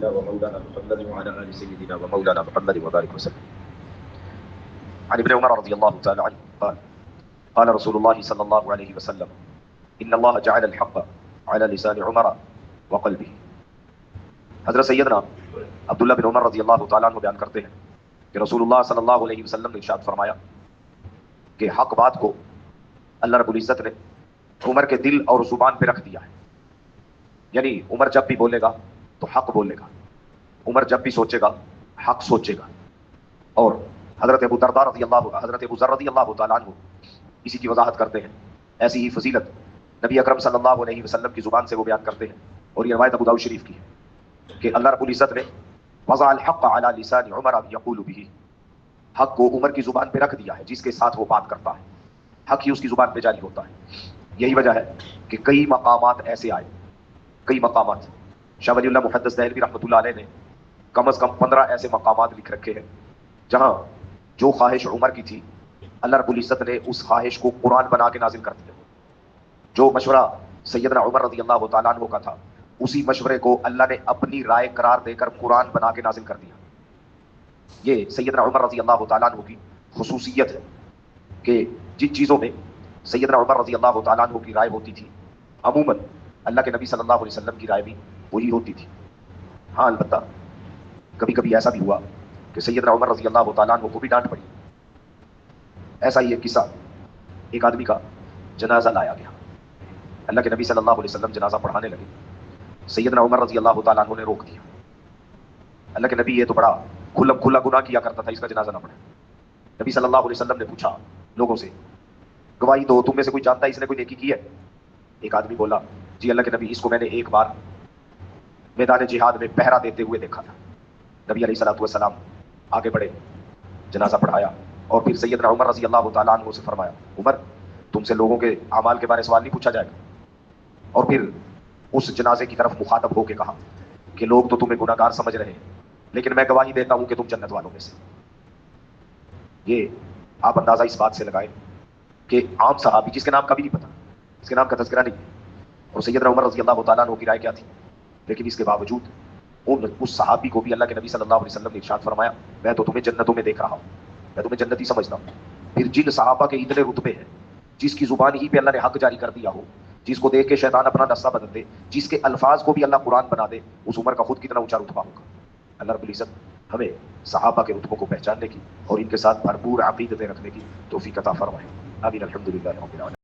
سيدنا ومولانا محمد وعلى آل سيدنا ومولانا محمد وبارك وسلم. عن ابن عمر رضي الله تعالى عنه قال قال رسول الله صلى الله عليه وسلم إن الله جعل الحق على لسان عمر وقلبه. حضرت سیدنا عبداللہ بن عمر رضی اللہ تعالیٰ عنہ بیان کرتے ہیں کہ رسول اللہ صلی اللہ علیہ وسلم نے ارشاد فرمایا کہ حق بات کو اللہ رب العزت نے عمر کے دل اور زبان پہ رکھ دیا ہے. یعنی عمر جب بھی بولے گا تو حق بولے گا، عمر جب بھی سوچے گا حق سوچے گا. اور حضرت ابو ذر رضی اللہ تعالیٰ عنہ اسی کی وضاحت کرتے ہیں. ایسی ہی فضیلت نبی اکرم صلی اللہ علیہ وسلم کی زبان سے وہ بیان کرتے ہیں، اور یہ روایت ابو داؤد شریف کی ہے کہ اللہ رب العزت نے وضع الحق علی لسان عمر یقول به، حق کو عمر کی زبان پہ رکھ دیا ہے، جس کے ساتھ وہ بات کرتا ہے حق ہی اس کی زبان پہ جاری ہوتا ہے. یہی وجہ ہے کہ کئی مقامات ایسے آئے، کئی مقامات شاہ ولی اللہ محدث دہلوی رحمۃ اللہ علیہ نے کم از کم 15 ایسے مقامات لکھ رکھے ہیں جہاں جو خواہش عمر کی تھی اللہ رب العزت نے اس خواہش کو قرآن بنا کے نازل کر دیا. جو مشورہ سیدنا عمر رضی اللہ تعالیٰ عنہ کا تھا اسی مشورے کو اللہ نے اپنی رائے قرار دے کر قرآن بنا کے نازل کر دیا. یہ سیدنا عمر رضی اللہ تعالیٰ عنہ کی خصوصیت ہے کہ جن چیزوں میں سیدنا عمر رضی اللہ تعالیٰ عنہ کی رائے ہوتی تھی عموماً اللہ کے نبی صلی اللہ علیہ وسلم کی رائے بھی وہی ہوتی تھی. ہاں البتہ کبھی کبھی ایسا بھی ہوا کہ سیدنا عمر رضی اللہ تعالیٰ عنہ کو بھی ڈانٹ پڑی. ایسا ہی ایک قصہ، ایک آدمی کا جنازہ لایا گیا، اللہ کے نبی صلی اللہ علیہ وسلم جنازہ پڑھانے لگے. سیدنا عمر رضی اللہ تعالیٰ عنہ نے روک دیا. اللہ کے نبی یہ تو بڑا کھلا گناہ کیا کرتا تھا، اس کا جنازہ نہ پڑھے. نبی صلی اللہ علیہ وسلم نے پوچھا لوگوں سے، گواہی دو، تم میں سے کوئی جانتا ہے اس نے کوئی نیکی کی ہے؟ ایک آدمی بولا جی اللہ کے نبی اس کو میں نے ایک بار میدان جہاد میں پہرا دیتے ہوئے دیکھا تھا. نبی علیہ الصلوۃ والسلام آگے بڑھے، جنازہ پڑھایا، اور پھر سیدنا عمر رضی اللہ تعالیٰ عنہ سے فرمایا عمر تم سے لوگوں کے اعمال کے بارے سوال نہیں پوچھا جائے گا. اور پھر اس جنازے کی طرف مخاطب ہو کے کہا کہ لوگ تو تمہیں گناہگار سمجھ رہے ہیں لیکن میں گواہی دیتا ہوں کہ تم جنت والوں میں سے. یہ آپ اندازہ اس بات سے لگائیں کہ عام صحابی جس کے نام کا بھی نہیں پتا، اس کے نام کا تذکرہ نہیں، اور سیدنا عمر رضی اللہ تعالیٰ عنہ کی رائے کیا تھی، لیکن اس کے باوجود اس صحابی کو بھی اللہ کے نبی صلی اللہ علیہ وسلم نے ارشاد فرمایا میں تو تمہیں جنتوں میں دیکھ رہا ہوں، میں تمہیں جنتی سمجھتا ہوں. پھر جن صحابہ کے اتنے رتبے ہیں، جس کی زبان ہی پہ اللہ نے حق جاری کر دیا ہو، جس کو دیکھ کے شیطان اپنا نسہ بدل دے، جس کے الفاظ کو بھی اللہ قرآن بنا دے، اس عمر کا خود کتنا اونچا رتبہ ہوگا. اللہ رب العزت ہمیں صحابہ کے رتبوں کو پہچاننے کی اور ان کے ساتھ بھرپور عقیدتیں رکھنے کی توفیق عطا فرمائے. آمین. الحمدللہ رب العالمین.